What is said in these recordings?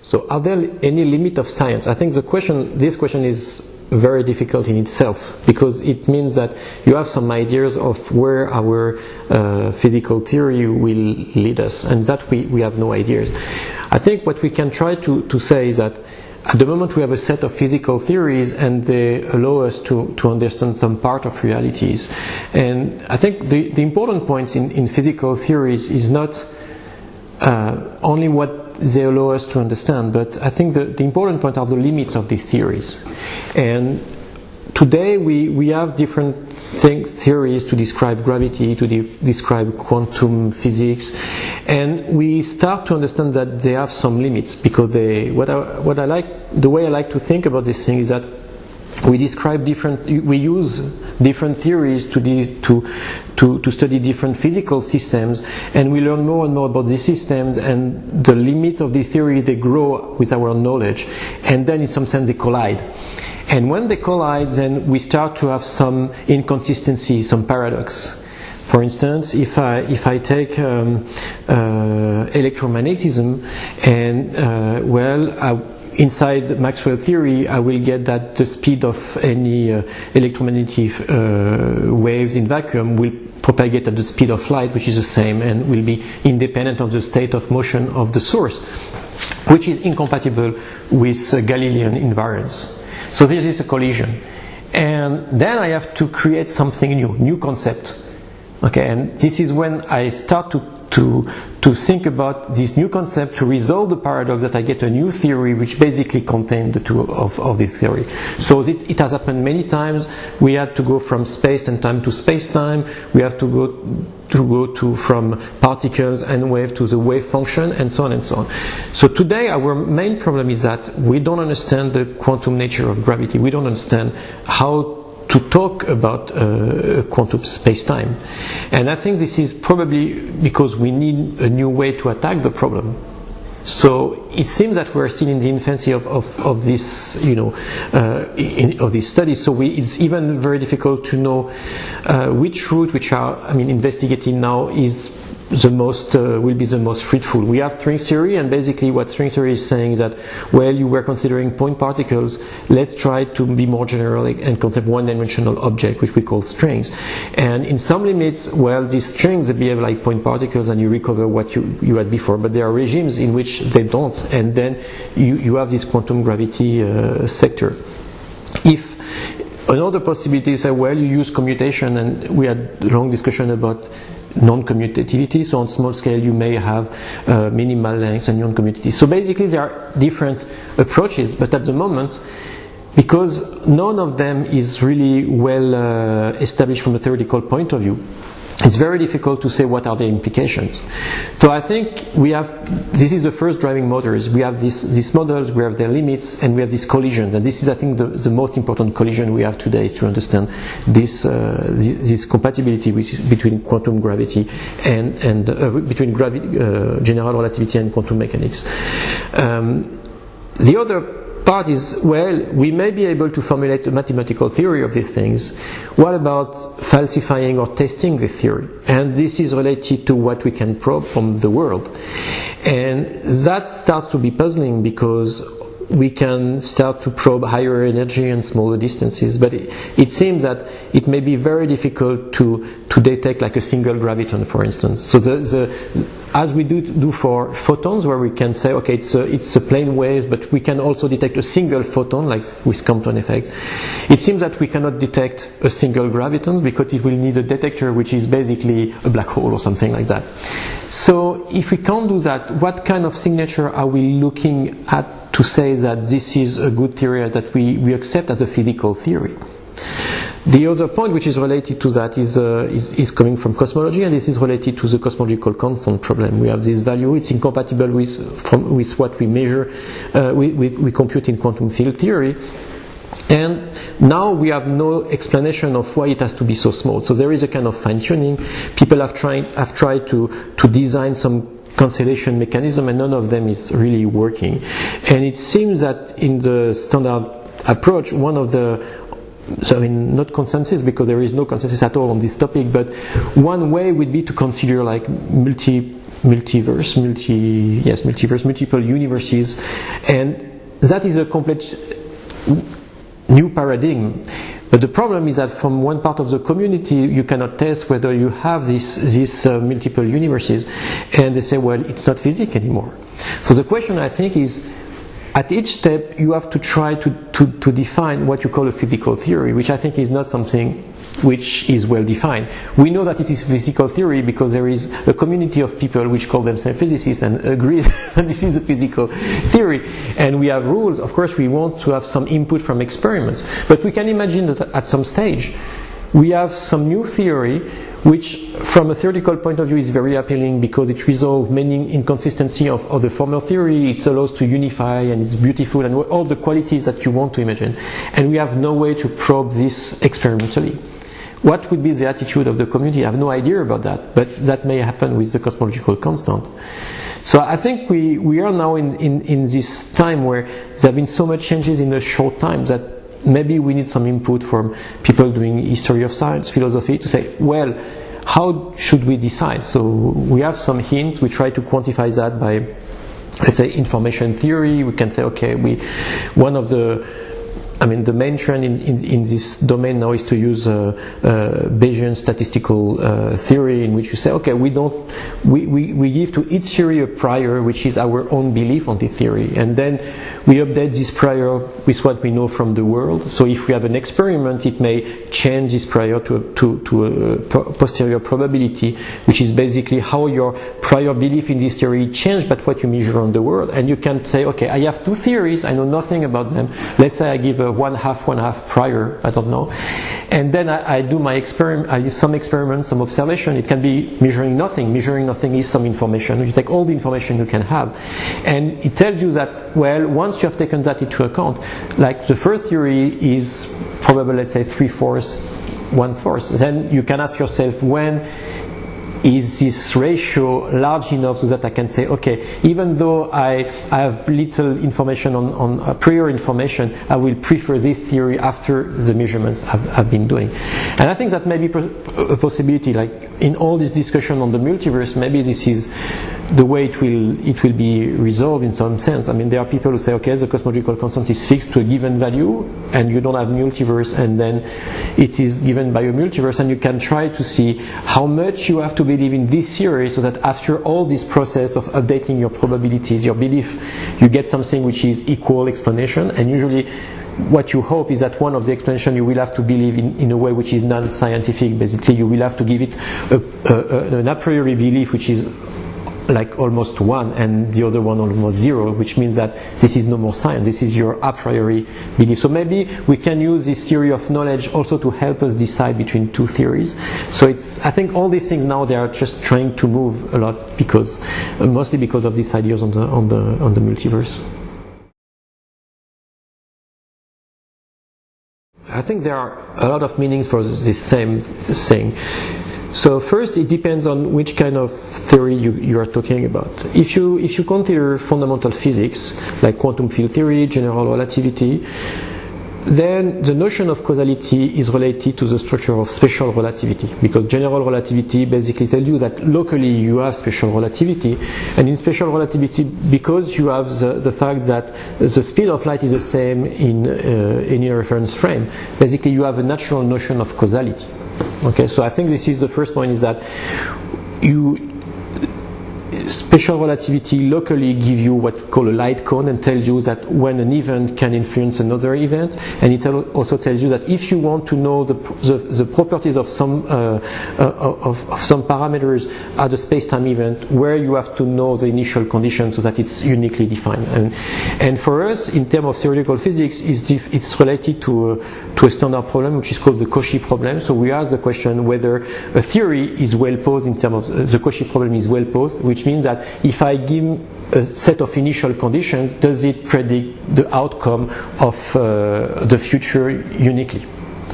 So are there any limit of science? I think this question is very difficult in itself, because it means that you have some ideas of where our physical theory will lead us, and that we have no ideas. I think what we can try to say is that at the moment we have a set of physical theories, and they allow us to understand some part of realities. And I think the important point in physical theories is not only what they allow us to understand, but I think the important point are the limits of these theories. And today we have different theories to describe gravity, to describe quantum physics, and we start to understand that they have some limits, because the way I like to think about this thing is that we use different theories to study different physical systems, and we learn more and more about these systems, and the limits of these theories, they grow with our knowledge, and then in some sense they collide. And when they collide, then we start to have some inconsistency, some paradox. For instance, if I take electromagnetism, and inside Maxwell theory, I will get that the speed of any electromagnetic waves in vacuum will propagate at the speed of light, which is the same, and will be independent of the state of motion of the source, which is incompatible with Galilean invariance. So this is a collision. And then I have to create something new concept. Okay, and this is when I start to think about this new concept to resolve the paradox, that I get a new theory which basically contains the two of this theory. So it has happened many times. We had to go from space and time to space-time. We have to go from particles and wave to the wave function, and so on and so on. So today our main problem is that we don't understand the quantum nature of gravity. We don't understand how to talk about quantum space-time. And I think this is probably because we need a new way to attack the problem. So it seems that we're still in the infancy of this, of this study. So it's even very difficult to know which route, investigating now is will be the most fruitful. We have string theory, and basically what string theory is saying is that, well, you were considering point particles, let's try to be more general and concept one-dimensional object, which we call strings. And in some limits, well, these strings, they behave like point particles, and you recover what you had before, but there are regimes in which they don't, and then you have this quantum gravity sector. If another possibility is, well, you use commutation, and we had a long discussion about non-commutativity, so on small scale you may have minimal length and non-commutativity. So basically there are different approaches, but at the moment, because none of them is really well established from a theoretical point of view, it's very difficult to say what are the implications. So I think this is the first driving motors. We have these models, we have their limits, and we have these collisions. And this is, I think, the most important collision we have today, is to understand this compatibility between quantum gravity and between general relativity and quantum mechanics. The other part is, well, we may be able to formulate a mathematical theory of these things. What about falsifying or testing the theory? And this is related to what we can probe from the world. And that starts to be puzzling, because we can start to probe higher energy and smaller distances, but it seems that it may be very difficult to detect like a single graviton, for instance. So as we do for photons, where we can say, okay, it's a plane wave, but we can also detect a single photon, like with Compton effect. It seems that we cannot detect a single graviton, because it will need a detector which is basically a black hole or something like that. So if we can't do that, what kind of signature are we looking at to say that this is a good theory that we accept as a physical theory? The other point which is related to that is coming from cosmology, and this is related to the cosmological constant problem. We have this value, it's incompatible with what we measure, we compute in quantum field theory. And now we have no explanation of why it has to be so small. So there is a kind of fine-tuning. People have tried to design some cancellation mechanism, and none of them is really working. And it seems that in the standard approach, one of the, so I mean, not consensus, because there is no consensus at all on this topic, but one way would be to consider like multiverse, multiple universes, and that is a complete new paradigm. But the problem is that from one part of the community you cannot test whether you have these multiple universes, and they say, well, it's not physics anymore. So the question, I think, is at each step you have to try to define what you call a physical theory, which I think is not something which is well defined. We know that it is physical theory because there is a community of people which call themselves physicists and agree that this is a physical theory, and we have rules. Of course we want to have some input from experiments, but we can imagine that at some stage we have some new theory which from a theoretical point of view is very appealing because it resolves many inconsistencies of the former theory, it allows to unify, and it's beautiful and all the qualities that you want to imagine, and we have no way to probe this experimentally. What would be the attitude of the community? I have no idea about that, but that may happen with the cosmological constant. So I think we are now in this time where there have been so much changes in a short time that maybe we need some input from people doing history of science, philosophy, to say, well, how should we decide? So we have some hints, we try to quantify that by, let's say, information theory. We can say, okay, the main trend in this domain now is to use Bayesian statistical theory, in which you say, okay, we give to each theory a prior, which is our own belief on the theory, and then we update this prior with what we know from the world. So if we have an experiment, it may change this prior to a posterior probability, which is basically how your prior belief in this theory changed, but what you measure on the world. And you can say, okay, I have two theories, I know nothing about them. Let's say I give a one half prior, I don't know, and then I do my experiment. I use some experiments, some observation. It can be measuring nothing. Measuring nothing is some information. You take all the information you can have, and it tells you that, well, once you have taken that into account, like the first theory is probably, let's say, 3/4, 1/4. Then you can ask yourself, when is this ratio large enough so that I can say, okay, even though I have little information on prior information, I will prefer this theory after the measurements I've been doing. And I think that may be a possibility, like in all this discussion on the multiverse, maybe this is the way it will be resolved in some sense. I mean, there are people who say, okay, the cosmological constant is fixed to a given value, and you don't have multiverse, and then it is given by a multiverse, and you can try to see how much you have to believe in this theory, so that after all this process of updating your probabilities, your belief, you get something which is equal explanation. And usually what you hope is that one of the explanations you will have to believe in a way which is non-scientific. Basically, you will have to give it an a priori belief which is like almost 1, and the other one almost 0, which means that this is no more science, this is your a priori belief. So maybe we can use this theory of knowledge also to help us decide between two theories. So I think all these things now, they are just trying to move a lot, because mostly because of these ideas on the multiverse. I think there are a lot of meanings for this same thing. So first, it depends on which kind of theory you are talking about. If you consider fundamental physics, like quantum field theory, general relativity, then the notion of causality is related to the structure of special relativity, because general relativity basically tells you that locally you have special relativity, and in special relativity, because you have the fact that the speed of light is the same in any reference frame, basically you have a natural notion of causality. Okay, so I think this is the first point, is that special relativity locally give you what we call a light cone, and tells you that when an event can influence another event, and it also tells you that if you want to know the properties of some parameters at a space-time event, where you have to know the initial conditions so that it's uniquely defined. And for us, in terms of theoretical physics, it's related to a standard problem which is called the Cauchy problem. So we ask the question whether a theory is well posed in terms of the Cauchy problem is well posed, which means that if I give a set of initial conditions, does it predict the outcome of the future uniquely?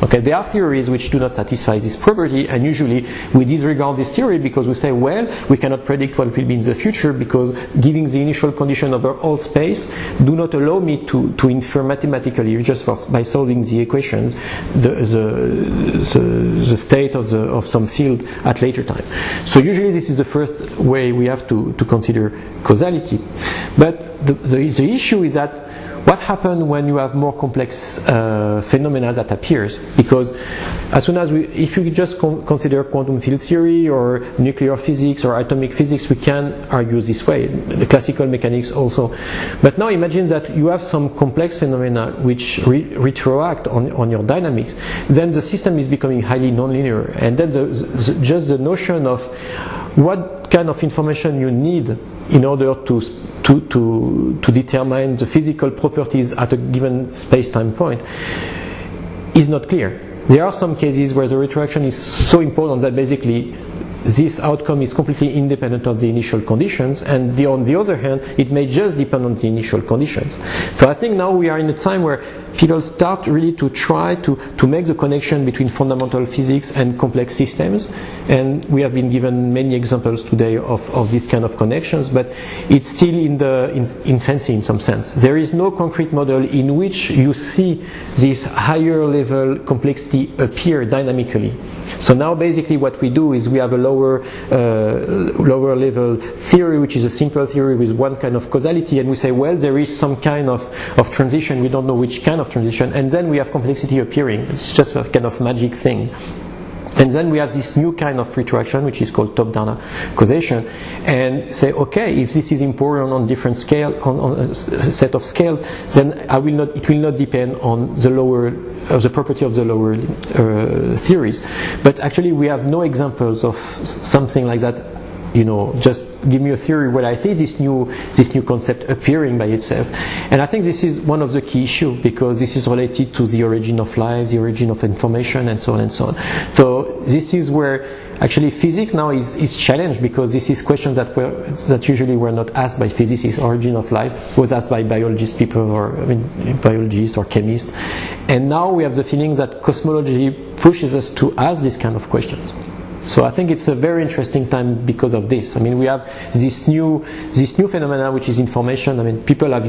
Okay, there are theories which do not satisfy this property, and usually we disregard this theory because we say, well, we cannot predict what will be in the future because giving the initial condition over all space do not allow me to infer mathematically, just by solving the equations, the state of some field at later time. So usually this is the first way we have to consider causality. But the issue is that what happens when you have more complex phenomena that appears? Because as soon as if you just consider quantum field theory or nuclear physics or atomic physics, we can argue this way. The classical mechanics also. But now imagine that you have some complex phenomena which retroact on your dynamics. Then the system is becoming highly nonlinear, and then just the notion of what kind of information you need in order to determine the physical properties at a given space-time point is not clear. There are some cases where the retroaction is so important that basically this outcome is completely independent of the initial conditions, and on the other hand, it may just depend on the initial conditions. So I think now we are in a time where people start really to try to make the connection between fundamental physics and complex systems, and we have been given many examples today of these kind of connections, but it's still in infancy in some sense. There is no concrete model in which you see this higher level complexity appear dynamically. So now basically what we do is we have a lower level theory, which is a simple theory with one kind of causality, and we say, well, there is some kind of transition, we don't know which kind of transition, and then we have complexity appearing. It's just a kind of magic thing. And then we have this new kind of retroaction, which is called top-down causation, and say, okay, if this is important on different scale, on a set of scales, then it will not depend on the property of the lower theories. But actually, we have no examples of something like that. You know, just give me a theory where I see this new concept appearing by itself. And I think this is one of the key issues, because this is related to the origin of life, the origin of information, and so on and so on. So this is where actually physics now is challenged, because this is questions that usually were not asked by physicists. Origin of life was asked by biologists, biologists or chemists. And now we have the feeling that cosmology pushes us to ask these kind of questions. So I think it's a very interesting time because of this. I mean, we have this new phenomena, which is information. I mean, people have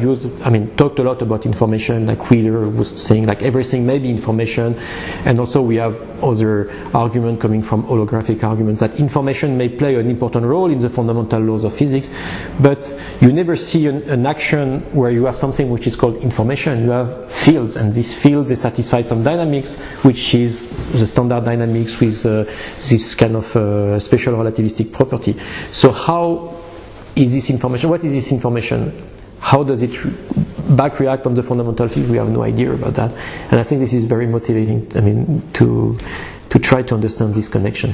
talked a lot about information, like Wheeler was saying, like everything may be information. And also we have other argument coming from holographic arguments that information may play an important role in the fundamental laws of physics, but you never see an action where you have something which is called information. You have fields, and these fields, they satisfy some dynamics, which is the standard dynamics with this kind of special relativistic property. So how is this information? What is this information? How does it back react on the fundamental field? We have no idea about that. And I think this is very motivating, to try to understand this connection.